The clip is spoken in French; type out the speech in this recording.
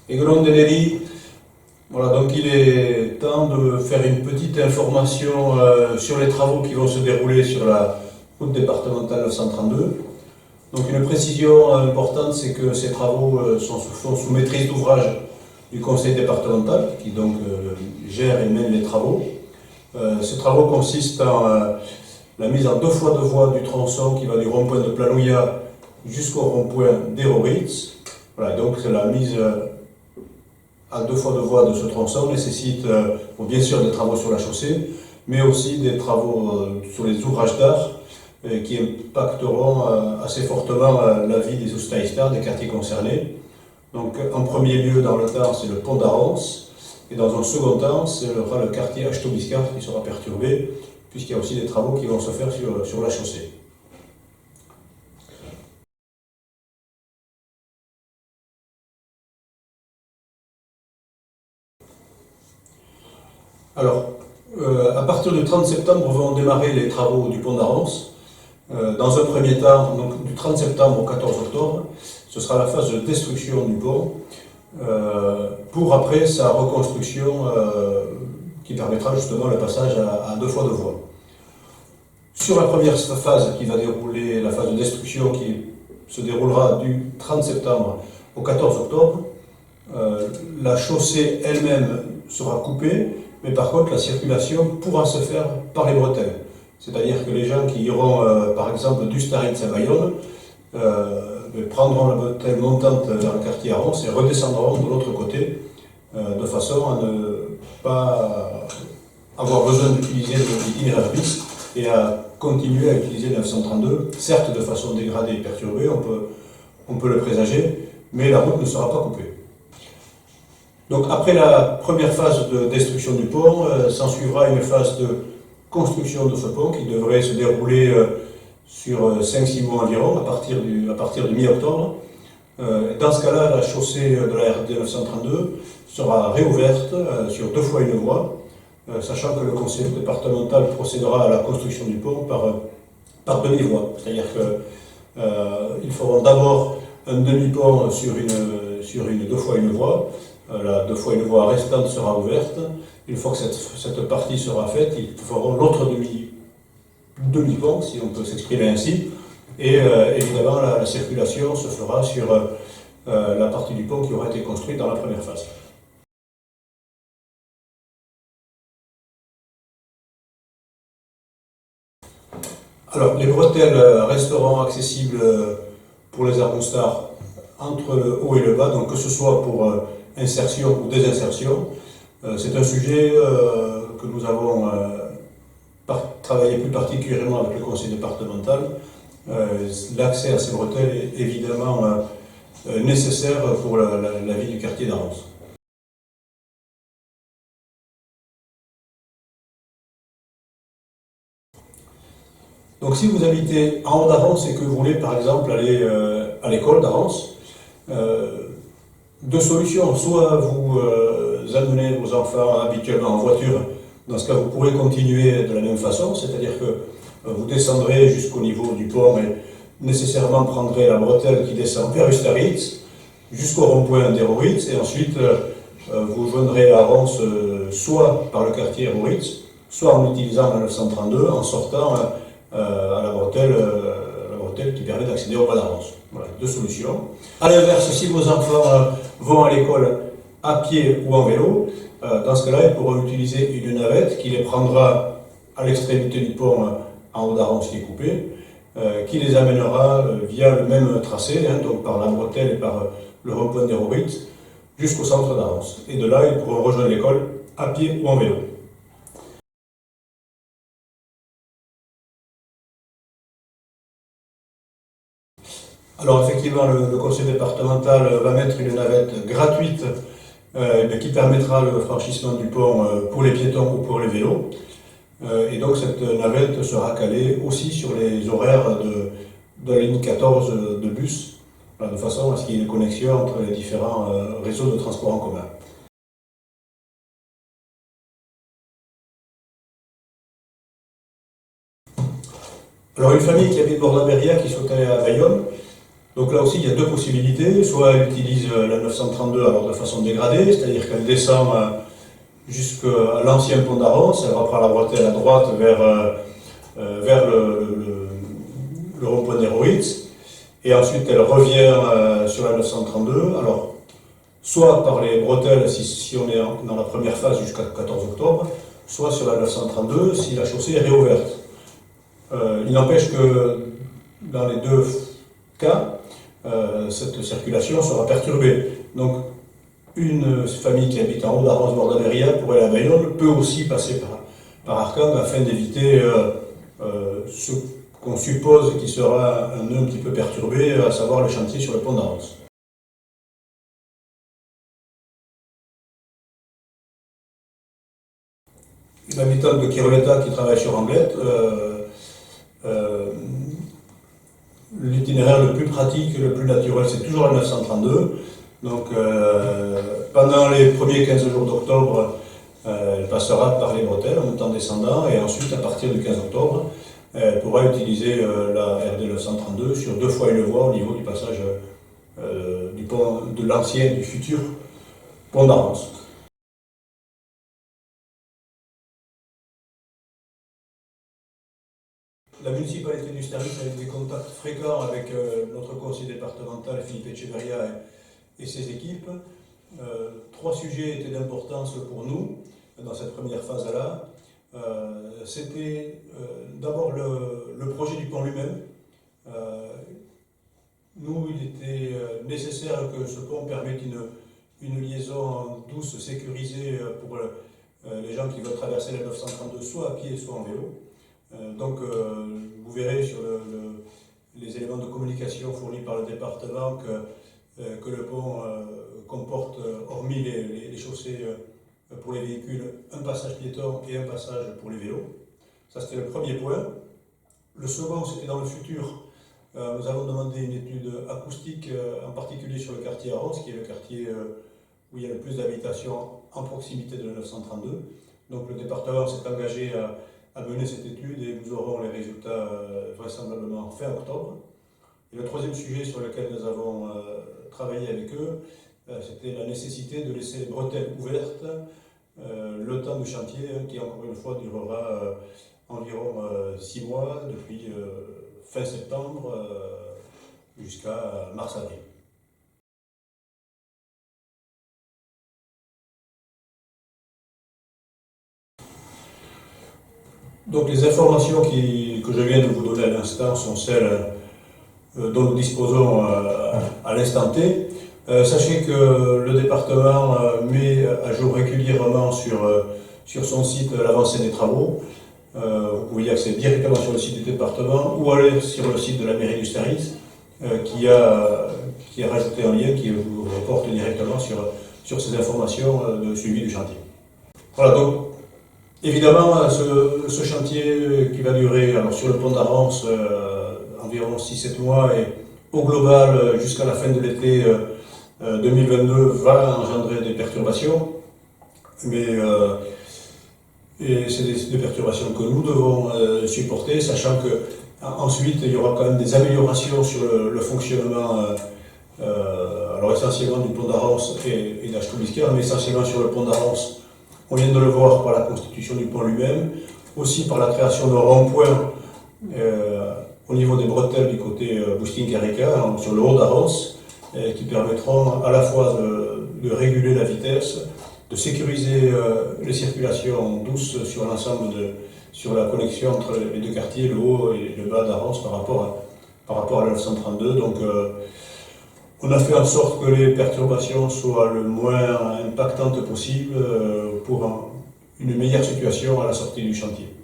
Egunon Deneri, voilà, donc il est temps de faire une petite information sur les travaux qui vont se dérouler sur la route départementale 932. Donc une précision importante, c'est que ces travaux sont sous maîtrise d'ouvrage du conseil départemental, qui donc gère et mène les travaux. Ces travaux consistent en la mise en 2 fois 2 voies du tronçon qui va du rond-point de Planouilla jusqu'au rond-point d'Héroritz. Voilà, donc la mise à 2 fois 2 voies de ce tronçon nécessite bien sûr des travaux sur la chaussée, mais aussi des travaux sur les ouvrages d'art qui impacteront assez fortement la vie des Oustaïstars, des quartiers concernés. Donc en premier lieu dans le temps c'est le pont d'Arons, et dans un second temps ce sera le quartier Achtobiskar qui sera perturbé, puisqu'il y a aussi des travaux qui vont se faire sur la chaussée. Alors, à partir du 30 septembre vont démarrer les travaux du pont d'Arons. Dans un premier temps, donc du 30 septembre au 14 octobre, ce sera la phase de destruction du pont, pour après sa reconstruction qui permettra justement le passage à 2 fois 2 voies. Sur la première phase qui va dérouler, la phase de destruction qui se déroulera du 30 septembre au 14 octobre, la chaussée elle-même sera coupée, mais par contre la circulation pourra se faire par les bretelles. C'est-à-dire que les gens qui iront par exemple du Staritz à Bayonne prendront la bretelle montante vers le quartier Arons et redescendront de l'autre côté de façon à ne pas avoir besoin d'utiliser l'itinéraire bis et à continuer à utiliser le 932, certes de façon dégradée et perturbée, on peut le présager, mais la route ne sera pas coupée. Donc après la première phase de destruction du pont, s'ensuivra une phase de construction de ce pont qui devrait se dérouler sur 5-6 mois environ, à partir du mi-octobre. Dans ce cas-là, la chaussée de la RD 932 sera réouverte sur 2 fois 1 voie, sachant que le conseil départemental procédera à la construction du pont par demi-voie. C'est-à-dire qu'ils feront d'abord un demi-pont sur une 2 fois 1 voie. La 2 fois 1 voie restante sera ouverte. Une fois que cette partie sera faite, ils feront l'autre demi-pont, si on peut s'exprimer ainsi. Et évidemment, la circulation se fera sur la partie du pont qui aura été construite dans la première phase. Alors, les bretelles resteront accessibles pour les Aronstar entre le haut et le bas, donc que ce soit pour insertion ou désinsertion. C'est un sujet que nous avons travaillé plus particulièrement avec le conseil départemental. L'accès à ces bretelles est évidemment nécessaire pour la vie du quartier d'Arons. Donc si vous habitez en haut d'Arons et que vous voulez par exemple aller à l'école d'Arons, 2 solutions. Soit vous amenez vos enfants habituellement en voiture, dans ce cas vous pourrez continuer de la même façon, c'est-à-dire que vous descendrez jusqu'au niveau du pont et nécessairement prendrez la bretelle qui descend vers Ustaritz, jusqu'au rond-point d'Héroritz, et ensuite vous joindrez à Arons soit par le quartier Héroritz, soit en utilisant la 932, en sortant à la bretelle qui permet d'accéder au bas d'Arons. Voilà, 2 solutions. A l'inverse, si vos enfants vont à l'école à pied ou en vélo, dans ce cas-là, ils pourront utiliser une navette qui les prendra à l'extrémité du pont en haut d'Arons qui est coupé, qui les amènera via le même tracé, donc par la bretelle et par le rond-point d'Héroritz, jusqu'au centre d'Arons. Et de là, ils pourront rejoindre l'école à pied ou en vélo. Alors effectivement, le conseil départemental va mettre une navette gratuite qui permettra le franchissement du pont pour les piétons ou pour les vélos. Et donc cette navette sera calée aussi sur les horaires de la ligne 14 de bus, de façon à ce qu'il y ait une connexion entre les différents réseaux de transport en commun. Alors une famille qui habite Bordaberria, qui souhaite aller à Bayonne, Donc là aussi, il y a deux possibilités. Soit elle utilise la 932 alors de façon dégradée, c'est-à-dire qu'elle descend jusqu'à l'ancien pont d'Arons, elle reprend la bretelle à droite vers le rond-point d'Héroïtz, et ensuite elle revient sur la 932. Alors, soit par les bretelles si on est dans la première phase jusqu'à 14 octobre, soit sur la 932 si la chaussée est réouverte. Il n'empêche que dans les deux cas, cette circulation sera perturbée. Donc, une famille qui habite en haut d'Arros Bordaveria pour aller à Bayonne peut aussi passer par Arcang afin d'éviter ce qu'on suppose qui sera un nœud un petit peu perturbé, à savoir le chantier sur le pont d'Arros. Une habitante de Kiroleta qui travaille sur Anglette, l'itinéraire le plus pratique, le plus naturel, c'est toujours la 932. Donc pendant les premiers 15 jours d'octobre, elle passera par les bretelles en même temps descendant, et ensuite à partir du 15 octobre, elle pourra utiliser la RD 932 sur 2 fois une voie au niveau du passage du pont de l'ancien et du futur pont d'Arros. La municipalité du Sterlitz a eu des contacts fréquents avec notre conseiller départemental Philippe Echeverria et ses équipes. 3 sujets étaient d'importance pour nous dans cette première phase-là. C'était d'abord le projet du pont lui-même. Nous, il était nécessaire que ce pont permette une liaison douce, sécurisée pour les gens qui veulent traverser la 932 soit à pied, soit en vélo. Donc, vous verrez sur les éléments de communication fournis par le département que le pont comporte, hormis les chaussées pour les véhicules, un passage piéton et un passage pour les vélos. Ça, c'était le premier point. Le second, c'était dans le futur. Nous avons demandé une étude acoustique, en particulier sur le quartier Arros, qui est le quartier où il y a le plus d'habitations en proximité de la 932. Donc, le département s'est engagé à mener cette étude et nous aurons les résultats vraisemblablement fin octobre. Et le troisième sujet sur lequel nous avons travaillé avec eux, c'était la nécessité de laisser les bretelles ouvertes le temps du chantier, qui encore une fois durera environ 6 mois, depuis fin septembre jusqu'à mars-avril. Donc les informations que je viens de vous donner à l'instant sont celles dont nous disposons à l'instant T. Sachez que le département met à jour régulièrement sur son site l'avancée des travaux. Vous pouvez y accéder directement sur le site du département ou aller sur le site de la mairie du Sterlitz qui a rajouté un lien qui vous reporte directement sur ces informations de suivi du chantier. Voilà, donc évidemment, ce chantier qui va durer alors, sur le pont d'Arons environ 6-7 mois et au global jusqu'à la fin de l'été 2022 va engendrer des perturbations, mais c'est des perturbations que nous devons supporter, sachant qu'ensuite il y aura quand même des améliorations sur le fonctionnement, alors essentiellement du pont d'Arons et d'Achtobisquer, mais essentiellement sur le pont d'Arons. On vient de le voir par la constitution du pont lui-même, aussi par la création d'un rond-point au niveau des bretelles du côté Bousting-Carrica, sur le haut d'Arros, qui permettront à la fois de réguler la vitesse, de sécuriser les circulations douces sur l'ensemble sur la connexion entre les deux quartiers, le haut et le bas d'Arros par rapport à la 932. Donc on a fait en sorte que les perturbations soient le moins impactantes possible pour une meilleure situation à la sortie du chantier.